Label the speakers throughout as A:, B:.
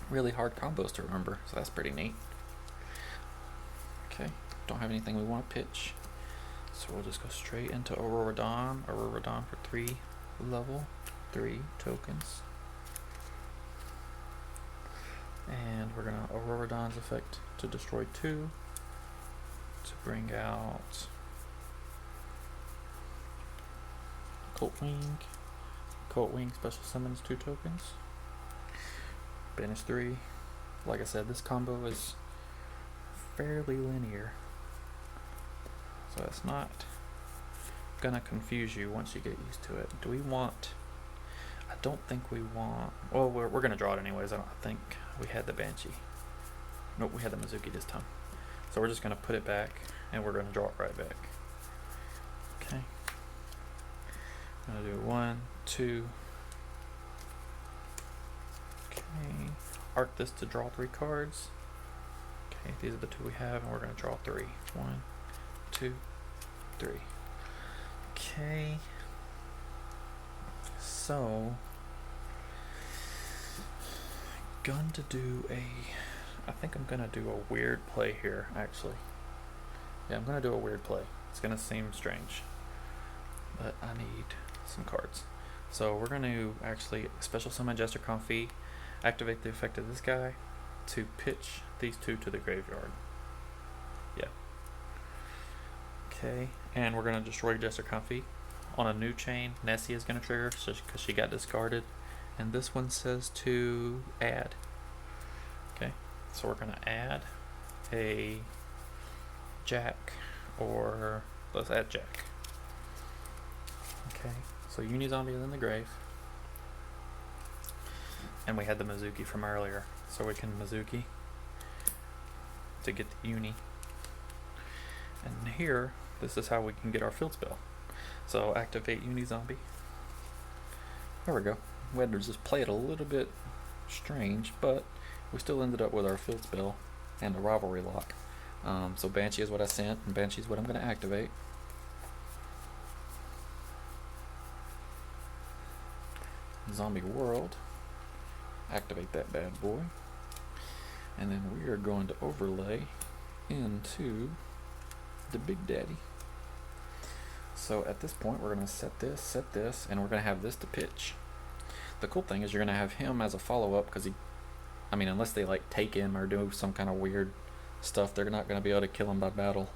A: really hard combos to remember, so that's pretty neat. Okay, don't have anything we want to pitch, so we'll just go straight into Aurora Dawn. Aurora Dawn for 3 level, 3 tokens. And we're gonna Aurora Dawn's effect to destroy 2, to bring out Colt Wing. Colt Wing special summons 2 tokens. Banish 3. Like I said, this combo is fairly linear, so it's not gonna confuse you once you get used to it. Do we want... I don't think we want... Well, we're gonna draw it anyways. I don't think we had the Banshee. Nope, we had the Mizuki this time. So we're just gonna put it back, and we're gonna draw it right back. Okay. I'm gonna do 1, 2. Okay. Arc this to draw 3 cards. Okay, these are the 2 we have, and we're gonna draw 3. 1, 2, 3. Okay. So, going to do I think I'm gonna do a weird play here, actually. Yeah, I'm gonna do a weird play. It's gonna seem strange, but I need some cards. So we're gonna actually special summon Jester Confit, activate the effect of this guy to pitch these 2 to the graveyard. Yeah. Okay, and we're gonna destroy Jester Confit. On a new chain, Nessie is going to trigger because she got discarded, and this one says to add. Okay, so we're going to add a Jack, or let's add Jack. Okay, so Uni-Zombie is in the grave, and we had the Mizuki from earlier, so we can Mizuki to get the Uni. And here, this is how we can get our field spell. So activate Uni-Zombie. There we go. We had to just play it a little bit strange, but we still ended up with our field spell and a rivalry lock. So Banshee is what I sent, and Banshee is what I'm going to activate. Zombie World. Activate that bad boy. And then we are going to overlay into the Big Daddy. So at this point, we're going to set this, and we're going to have this to pitch. The cool thing is you're going to have him as a follow-up, because unless they like take him or do some kind of weird stuff, they're not going to be able to kill him by battle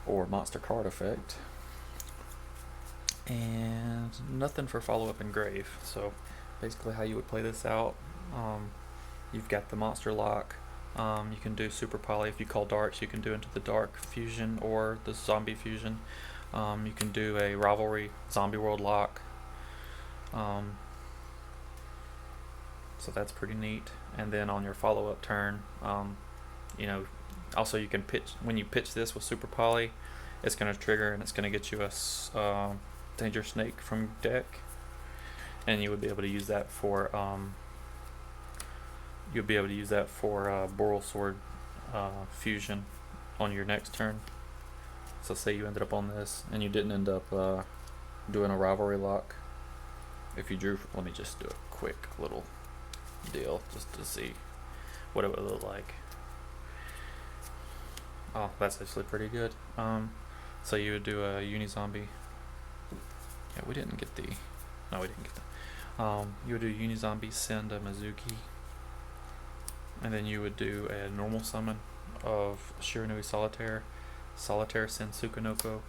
A: or monster card effect. And nothing for follow-up in grave. So basically how you would play this out, you've got the monster lock. You can do super poly if you call darks. You can do into the dark fusion or the zombie fusion. You can do a rivalry zombie world lock. So that's pretty neat. And then on your follow-up turn, also you can pitch, when you pitch this with super poly, it's going to trigger and it's going to get you a danger snake from deck, and you would be able to use that for Boral Sword fusion on your next turn. So say you ended up on this and you didn't end up doing a rivalry lock. If you drew, let me just do a quick little deal just to see what it would look like. Oh, that's actually pretty good. So you would do a Uni-Zombie. Yeah, we didn't get the... No, we didn't get that. You would do Uni-Zombie, send a Mizuki. And then you would do a normal summon of Shiranui Solitaire. Solitaire send Tsukunoko.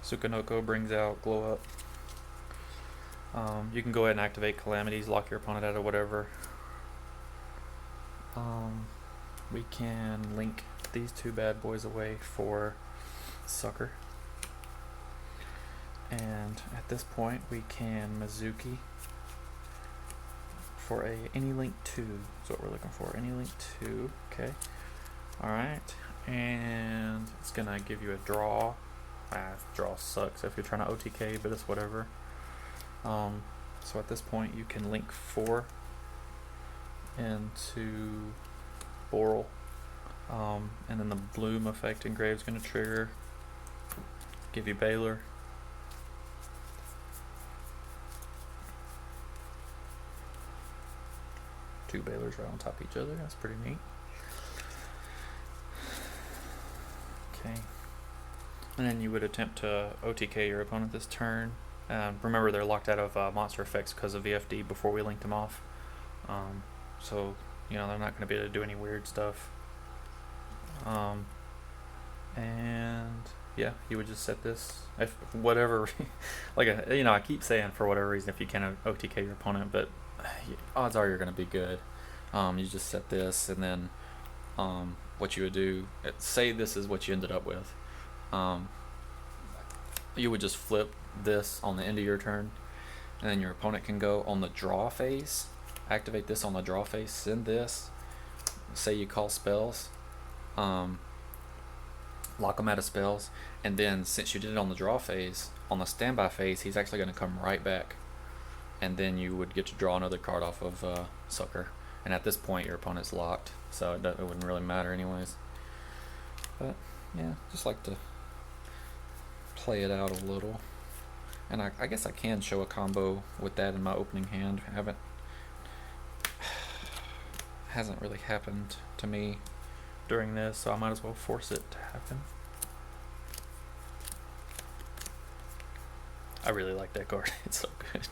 A: Tsukunoko brings out Glow Up. You can go ahead and activate Calamities, lock your opponent out or whatever. We can link these 2 bad boys away for Sucker. And at this point we can Mizuki for any link 2 is what we're looking for. Any link 2, okay. Alright, and it's gonna give you a draw. Draw sucks if you're trying to OTK, but it's whatever. So at this point you can link 4 into Boral, and then the Bloom effect engrave is going to trigger, give you Baylor, 2 Balers right on top of each other. That's pretty neat. Okay. And then you would attempt to OTK your opponent this turn. Remember, they're locked out of monster effects because of VFD before we linked them off. So, you know, they're not going to be able to do any weird stuff. And yeah, you would just set this, if whatever, you know, I keep saying for whatever reason, if you can OTK your opponent, but odds are you're going to be good. You just set this, and then what you would do, say this is what you ended up with. You would just flip this on the end of your turn, and then your opponent can go on the draw phase, activate this on the draw phase, send this, say you call spells, lock them out of spells, and then since you did it on the draw phase, on the standby phase, he's actually going to come right back, and then you would get to draw another card off of Sucker, and at this point your opponent's locked, so it wouldn't really matter anyways. But yeah, just like to play it out a little, and I guess I can show a combo with that in my opening hand. Hasn't really happened to me during this, so I might as well force it to happen. I really like that card. It's so good.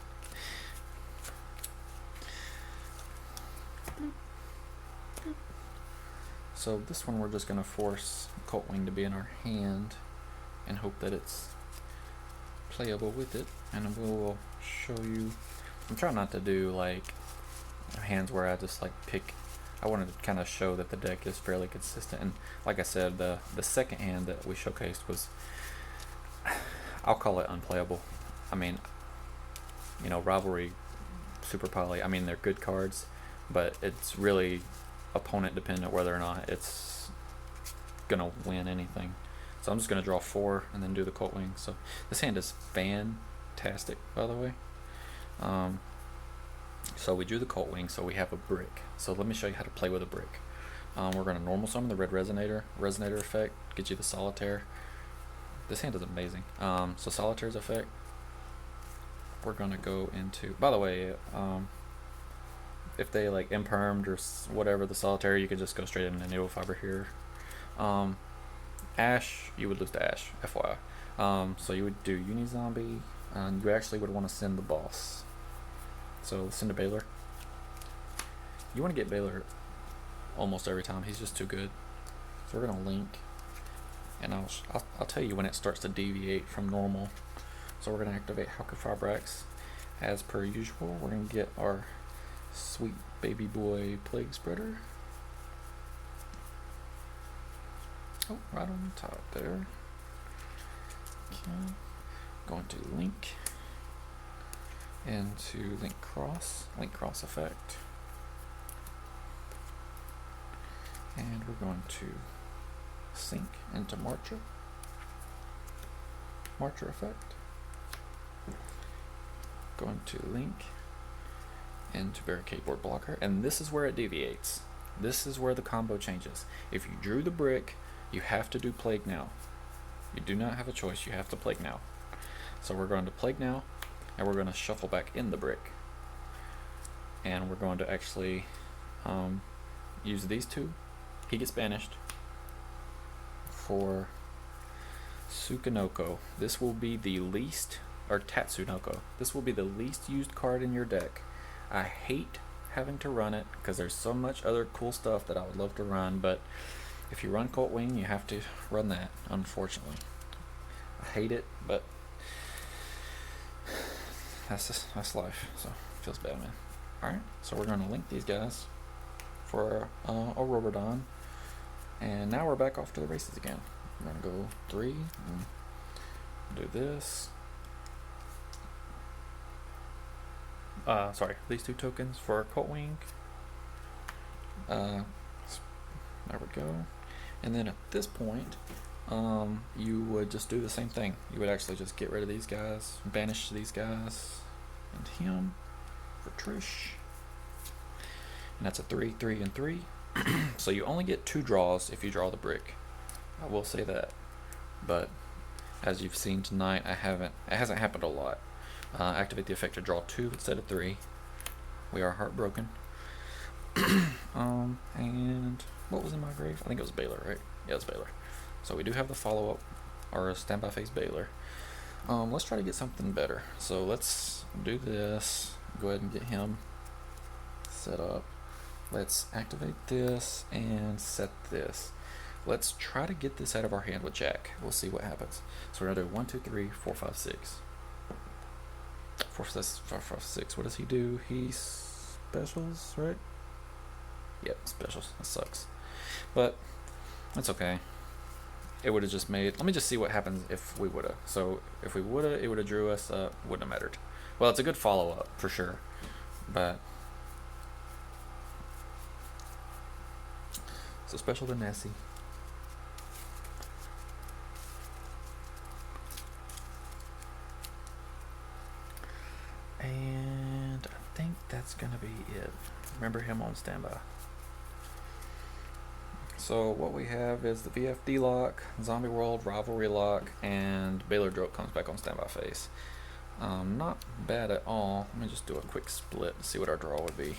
A: So this one we're just going to force Coltwing to be in our hand and hope that it's playable with it, and we'll show you. I'm trying not to do like hands where I just like pick. I wanted to kind of show that the deck is fairly consistent, and like I said, the second hand that we showcased was, I'll call it unplayable. I mean, you know, Rivalry, Super Poly, I mean, they're good cards, but it's really opponent dependent whether or not it's gonna win anything. So I'm just gonna draw 4 and then do the Coltwing. So this hand is fantastic, by the way. So we drew the Coltwing, so we have a brick. So let me show you how to play with a brick. We're gonna normal summon the red resonator effect, get you the solitaire. This hand is amazing. So solitaire's effect, we're gonna go into, by the way, if they like impermed or whatever the solitaire, you could just go straight into needle fiber here. Ash, you would lose to Ash, FYI. So you would do Uni-Zombie, and you actually would want to send the boss. So send a Baylor. You want to get Baylor almost every time, he's just too good. So we're going to link, and I'll tell you when it starts to deviate from normal. So we're going to activate Hawker Fibrax as per usual. We're going to get our sweet baby boy Plague Spreader. Oh, right on the top there. Okay, going to link into link cross effect, and we're going to sync into Marcher effect. Going to link into Barricade Board Blocker, and this is where it deviates. This is where the combo changes. If you drew the brick, you have to do Plague now. You do not have a choice, you have to Plague now. So we're going to Plague now, and we're going to shuffle back in the brick. And we're going to actually use these two. He gets banished for Tsukinoko. This will be the least, or Tatsunoko. This will be the least used card in your deck. I hate having to run it because there's so much other cool stuff that I would love to run, but if you run Coltwing, you have to run that, unfortunately. I hate it, but that's life, so it feels bad, man. Alright, so we're going to link these guys for a Robodon, and now we're back off to the races again. We're going to go 3, and do this. Sorry, these 2 tokens for Coltwing. There we go. And then at this point, you would just do the same thing. You would actually just get rid of these guys, banish these guys, and him for Trish. And that's a 3, 3, and 3. So you only get 2 draws if you draw the brick. I will say that. But as you've seen tonight, it hasn't happened a lot. Activate the effect to draw 2 instead of 3. We are heartbroken. And what was in my grave? I think it was Baylor, right? Yeah, it's Baylor. So we do have the follow-up, or standby phase Baylor. Let's try to get something better. So let's do this. Go ahead and get him set up. Let's activate this and set this. Let's try to get this out of our hand with Jack. We'll see what happens. So we're gonna do 1, 2, 3, 4, 5, 6. 4, 5, 6. What does he do? He specials, right? Yep, specials. That sucks. But that's okay. It would have just made. Let me just see what happens if we would have. So if we would have, it would have drew us up. Wouldn't have mattered. Well, it's a good follow up for sure. But so special to Nessie. And I think that's gonna be it. Remember him on standby. So what we have is the VFD lock, Zombie World, Rivalry lock, and Baylor Droke comes back on standby phase. Not bad at all. Let me just do a quick split and see what our draw would be.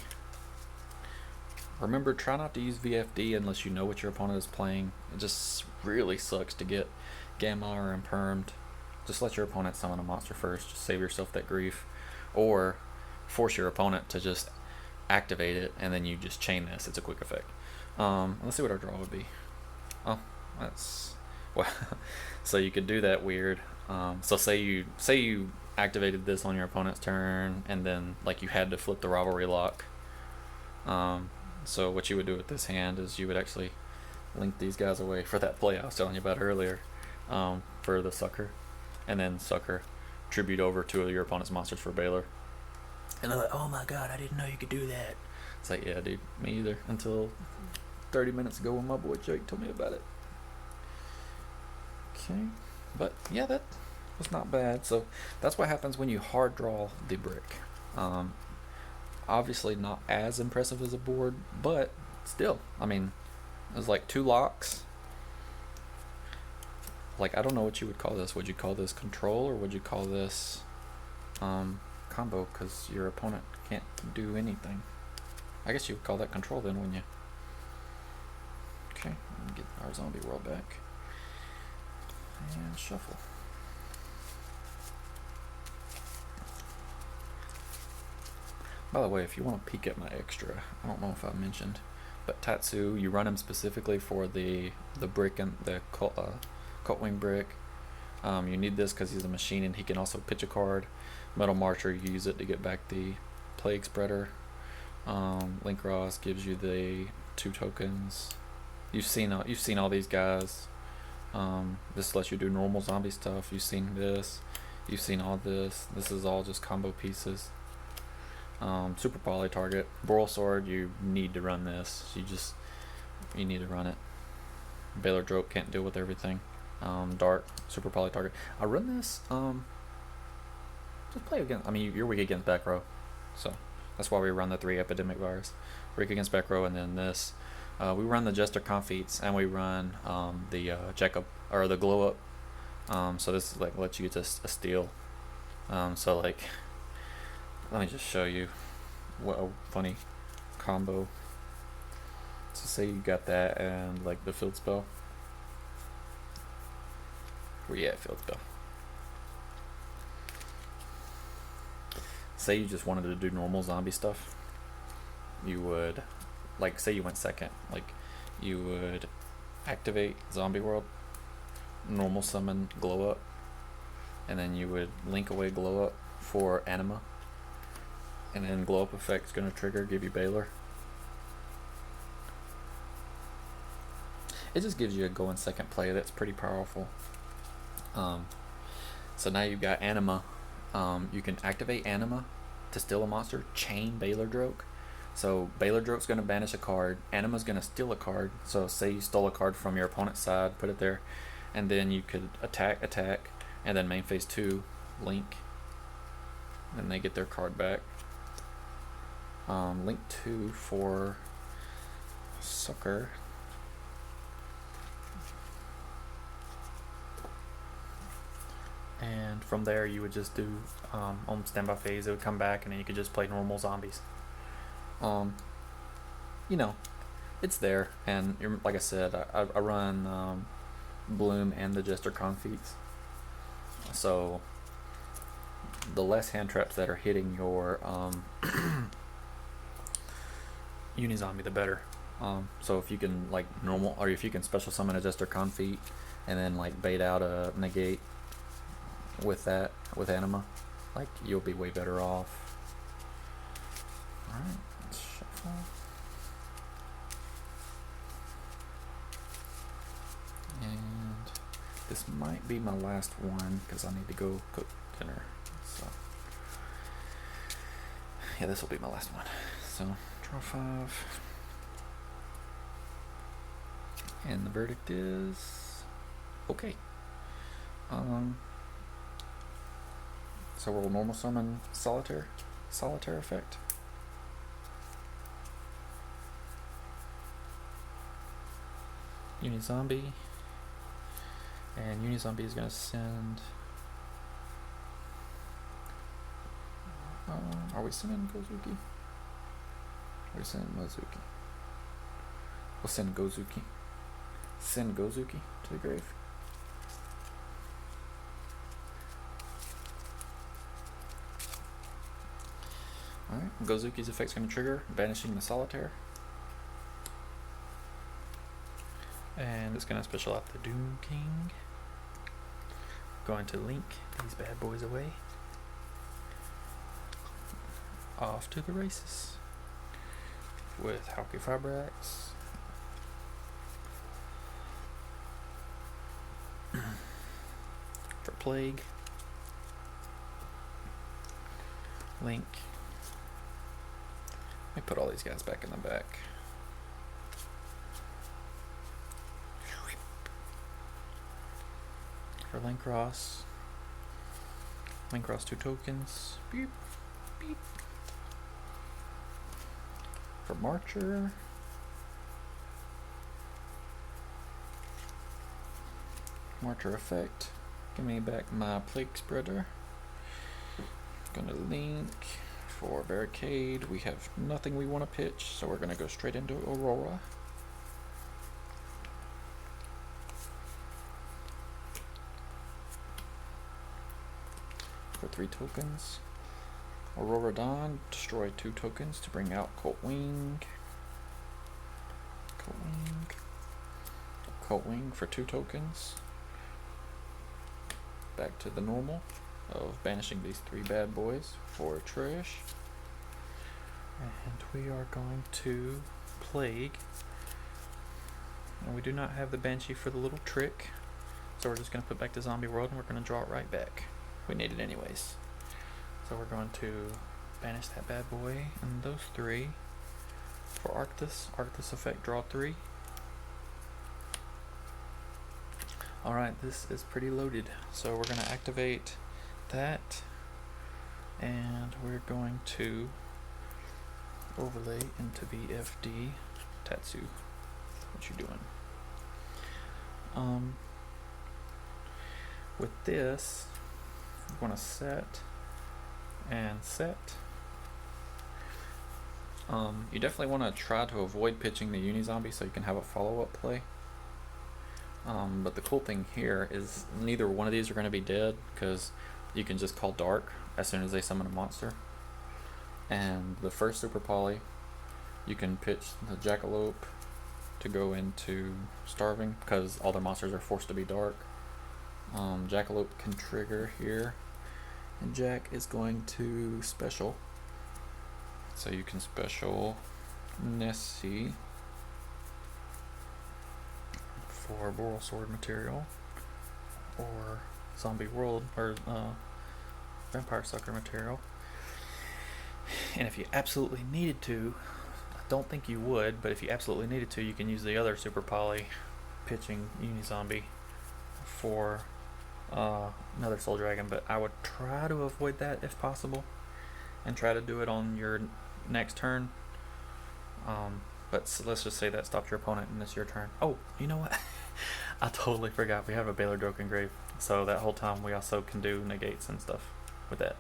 A: Remember, try not to use VFD unless you know what your opponent is playing. It just really sucks to get Gamma or Impermed. Just let your opponent summon a monster first. Just save yourself that grief. Or force your opponent to just activate it, and then you just chain this. It's a quick effect. Let's see what our draw would be. Oh, that's well. So you could do that weird. So say you activated this on your opponent's turn, and then like you had to flip the rivalry lock. So what you would do with this hand is you would actually link these guys away for that play I was telling you about earlier, for the sucker, and then sucker tribute over two of your opponent's monsters for Baylor. And they're like, oh my god, I didn't know you could do that. It's like, yeah, dude, me either. Until 30 minutes ago when my boy Jake told me about it. Okay, but yeah, that was not bad. So that's what happens when you hard draw the brick. Obviously not as impressive as a board, but still, I mean, it was like 2 locks. Like, I don't know what you would call this. Would you call this control, or would you call this combo, because your opponent can't do anything? I guess you would call that control then, wouldn't you? Okay, get our zombie world back. And shuffle. By the way, if you want to peek at my extra, I don't know if I mentioned, but Tatsu, you run him specifically for the brick and the cult wing brick. You need this because he's a machine, and he can also pitch a card. Metal Marcher, you use it to get back the Plague Spreader. Link Ross gives you the 2 tokens. You've seen all these guys. This lets you do normal zombie stuff. You've seen this. You've seen all this. This is all just combo pieces. Super poly target. Boral Sword, you need to run this. You need to run it. Baylor Droke can't deal with everything. Dark, super poly target. I run this. Just play against. I mean, you're weak against back row, so that's why we run the 3 epidemic virus. Weak against back row, and then this. We run the Jester Confeats, and we run the Jacob or the Glow Up. So this is like lets you get a steal. So like, let me just show you what a funny combo. So say you got that and like the field spell. Where you at, field spell? Say you just wanted to do normal zombie stuff. You would, like, say you went second, like you would activate Zombie World, normal summon Glow Up, and then you would link away Glow Up for Anima, and then Glow Up effect is going to trigger, give you Baylor. It just gives you a go in second play that's pretty powerful. So now you've got Anima. You can activate Anima to steal a monster, chain Baylor Droke. So Baylor Droke's going to banish a card, Anima's going to steal a card. So say you stole a card from your opponent's side, put it there, and then you could attack, and then main phase 2, link, and they get their card back. Link 2 for Sucker. And from there you would just do on standby phase, it would come back, and then you could just play normal zombies. you know, it's there. And like I said, I run Bloom and the Jester Confeats. So the less hand traps that are hitting your Unizombie, the better. So if you can like normal, or if you can special summon a Jester Confeat and then like bait out a negate with that, with Anima, like you'll be way better off. Alright, let's shuffle. And this might be my last one because I need to go cook dinner. So yeah, this will be my last one. So draw 5. And the verdict is okay. So we'll normal summon solitaire effect. Unizombie. And Unizombie is gonna send are we sending Gozuki? Are we sending Mozuki? We'll send Gozuki. Send Gozuki to the grave. Alright, Gozuki's effect's going to trigger, banishing the solitaire. And it's going to special out the Doom King. Going to link these bad boys away. Off to the races. With Hauke Fabrax. For Plague. Link. Let me put all these guys back in the back. For Linkross. Linkross 2 tokens. Beep. Beep. For Marcher. Marcher effect. Give me back my Plague Spreader. Gonna link for Barricade. We have nothing we want to pitch, so we're gonna go straight into Aurora. For 3 tokens. Aurora Dawn, destroy 2 tokens to bring out Colt Wing. Colt Wing for 2 tokens. Back to the normal of banishing these 3 bad boys for Trish. And we are going to Plague. And we do not have the Banshee for the little trick, so we're just going to put back to Zombie World and we're going to draw it right back. We need it anyways. So we're going to banish that bad boy and those 3 for Arctis. Arctis effect, draw 3. Alright, this is pretty loaded. So we're going to activate that and we're going to overlay into VFD. Tatsu, what you doing? With this, I'm going to set and set. You definitely want to try to avoid pitching the Unizombie so you can have a follow-up play. But the cool thing here is neither one of these are going to be dead because you can just call Dark as soon as they summon a monster. And the first Super Poly, you can pitch the Jackalope to go into Starving because all their monsters are forced to be Dark. Jackalope can trigger here, and Jack is going to special. So you can special Nessie for Boral Sword material, or Zombie World, or Vampire Sucker material. And if you absolutely needed to, I don't think you would, but if you absolutely needed to, you can use the other Super Poly pitching Unizombie for another Soul Dragon, but I would try to avoid that if possible and try to do it on your next turn. But so let's just say that stops your opponent and it's your turn. Oh, you know what? I totally forgot we have a Baylor Droken Grave, so that whole time we also can do negates and stuff with that.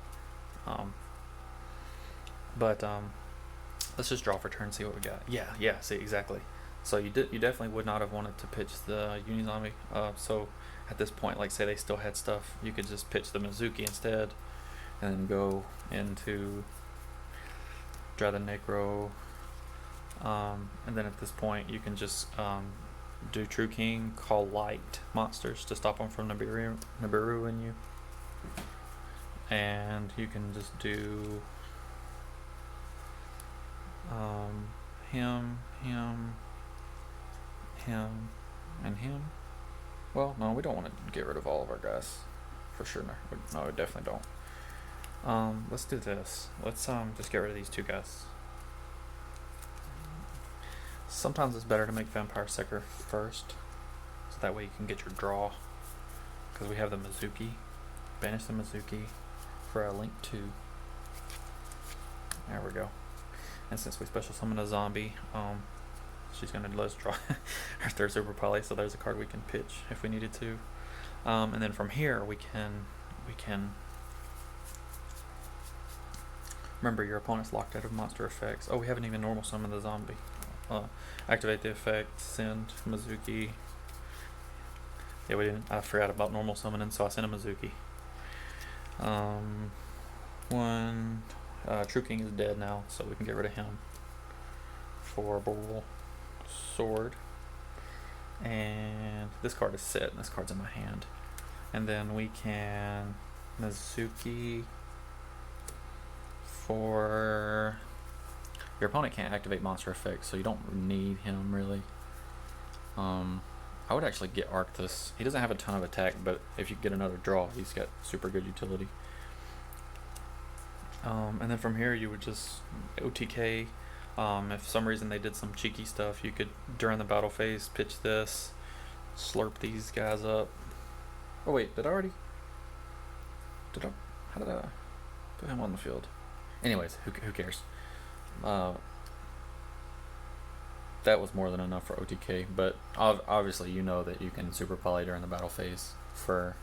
A: Let's just draw for turn, see what we got. Yeah, see, exactly. So you definitely would not have wanted to pitch the Unizombie. So at this point, like say they still had stuff, you could just pitch the Mizuki instead, and then go into draw the Necro. And then at this point, you can just do True King, call light monsters to stop them from Nibiru-ing you. And you can just do him, and him. Well, no, we don't want to get rid of all of our guys. For sure, no, we definitely don't. Let's do this. Let's just get rid of these two guys. Sometimes it's better to make Vampire Seeker first, so that way you can get your draw. Because we have the Mizuki. Banish the Mizuki for a Link 2. There we go. And since we special summon a zombie, she's going to let us draw our third Super Poly, so there's a card we can pitch if we needed to. And then from here we can remember your opponent's locked out of monster effects. Oh, we haven't even normal summoned the zombie. Activate the effect, send Mizuki. Yeah, we didn't. I forgot about normal summoning, so I sent a Mizuki. True King is dead now, so we can get rid of him for Bull Sword. And this card is set, and this card's in my hand. And then we can Mizuki for... Your opponent can't activate monster effects, so you don't need him really. I would actually get Arctus. He doesn't have a ton of attack, but if you get another draw, he's got super good utility. And then from here you would just OTK. If for some reason they did some cheeky stuff, you could, during the battle phase, pitch this, slurp these guys up. Oh wait, how did I put him on the field? Anyways, who cares? That was more than enough for OTK, but obviously you know that you can Super Poly during the battle phase for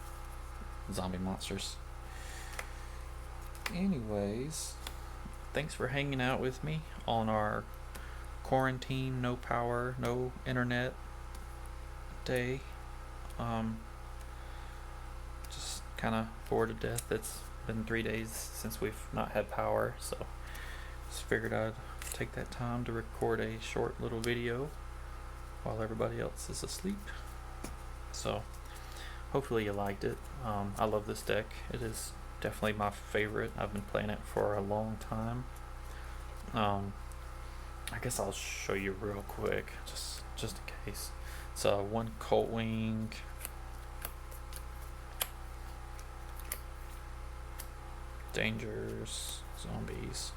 A: zombie monsters. Anyways, thanks for hanging out with me on our quarantine, no power, no internet day. Just kind of bored to death. It's been 3 days since we've not had power, so just figured I'd take that time to record a short little video while everybody else is asleep. So hopefully you liked it. I love this deck. It is definitely my favorite. I've been playing it for a long time. I guess I'll show you real quick, just in case. So one Colt Wing, Dangers, Zombies.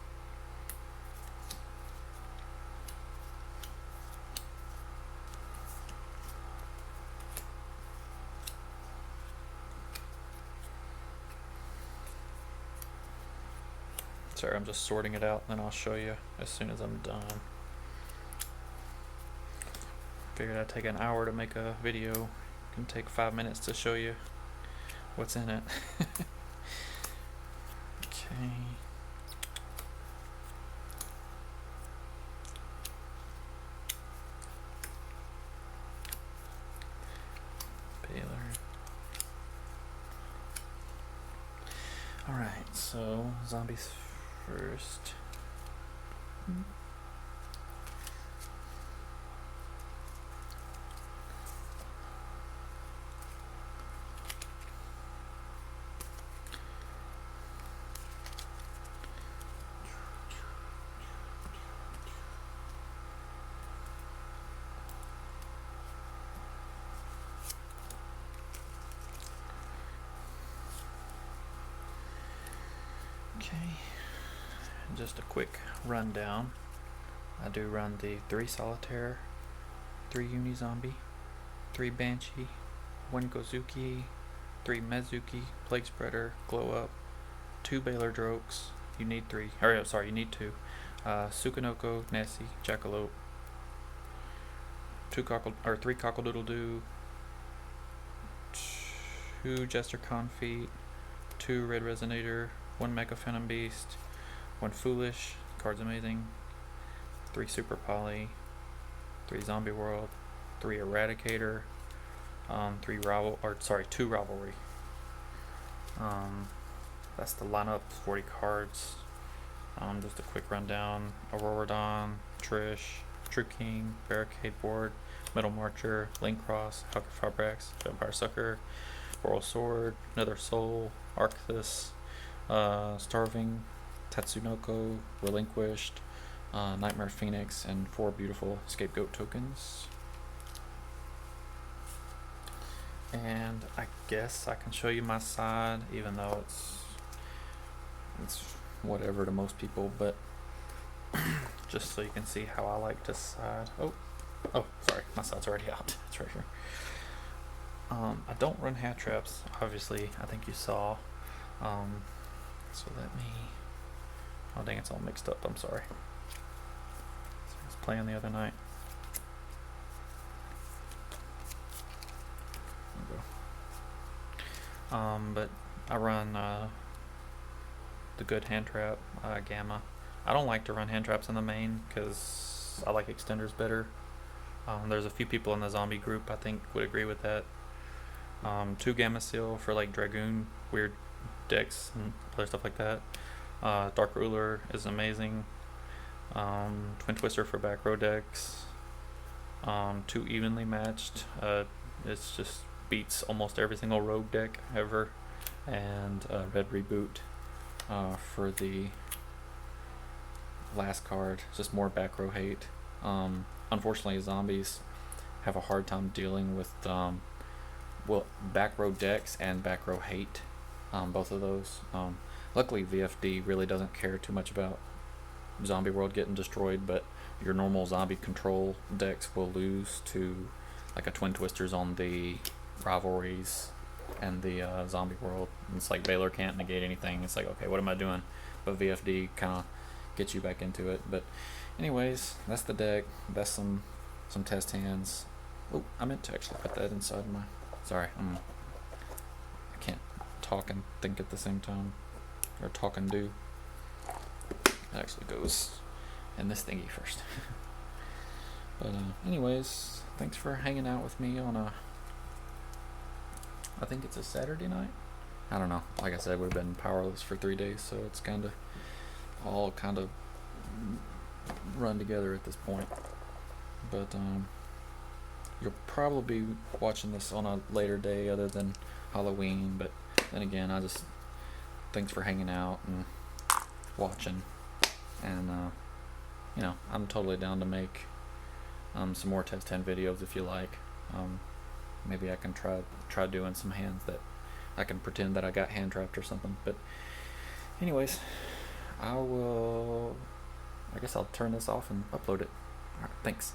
A: Sorry, I'm just sorting it out, and then I'll show you as soon as I'm done. Figured I'd take an hour to make a video. It can take 5 minutes to show you what's in it. Okay. Baylor. Alright, so zombies first. Okay, just a quick rundown. I do run the 3 Solitaire, 3 Unizombie, 3 Banshee, 1 Gozuki, 3 Mezuki, Plague Spreader, Glow Up, 2 Baylor Drokes, you need 3, or sorry, you need 2, Sukanoko, Nessie, Jackalope, 3 Cockle-Doodle-Doo, 2 Jester Confeet, 2 Red Resonator, 1 Mecha Phantom Beast, 1 Foolish, card's amazing, 3 Super Poly, 3 Zombie World, 3 Eradicator, 2 Rivalry. That's the lineup, 40 cards. Just a quick rundown: Aurora Dawn, Trish, True King, Barricade Board, Metal Marcher, Link Cross, Hawker Fabrics, Vampire Sucker, Boral Sword, Nether Soul, Arcthus, Starving, Tatsunoko, Relinquished, Nightmare Phoenix, and 4 beautiful Scapegoat tokens. And I guess I can show you my side, even though it's whatever to most people, but just so you can see how I like to side. Oh, sorry, my side's already out. It's right here. I don't run hat traps, obviously. I think you saw. So let me. Oh dang, it's all mixed up. I'm sorry. So I was playing the other night. There we go. But I run the good hand trap, Gamma. I don't like to run hand traps in the main because I like extenders better. There's a few people in the zombie group I think would agree with that. 2 Gamma Seal for like Dragoon weird decks and other stuff like that. Dark Ruler is amazing. Twin Twister for back row decks. 2 Evenly Matched. It's just beats almost every single rogue deck ever. And Red Reboot for the last card. It's just more back row hate. Unfortunately, zombies have a hard time dealing with back row decks and back row hate. Both of those. Luckily, VFD really doesn't care too much about Zombie World getting destroyed, but your normal zombie control decks will lose to like a Twin Twisters on the rivalries and the Zombie World. And it's like Baylor can't negate anything. It's like, okay, what am I doing? But VFD kind of gets you back into it. But anyways, that's the deck. That's some test hands. Oh, I meant to actually put that inside my. Sorry, I can't talk and think at the same time, or talk and do. It actually goes in this thingy first. But anyways, thanks for hanging out with me on I think it's a Saturday night. I don't know. Like I said, we've been powerless for 3 days, so it's all kind of run together at this point. But you'll probably be watching this on a later day other than Halloween. But then again, thanks for hanging out and watching. And I'm totally down to make some more test 10 videos if you like. Maybe I can try doing some hands that I can pretend that I got hand trapped or something. But anyways, I guess I'll turn this off and upload it. Alright, thanks.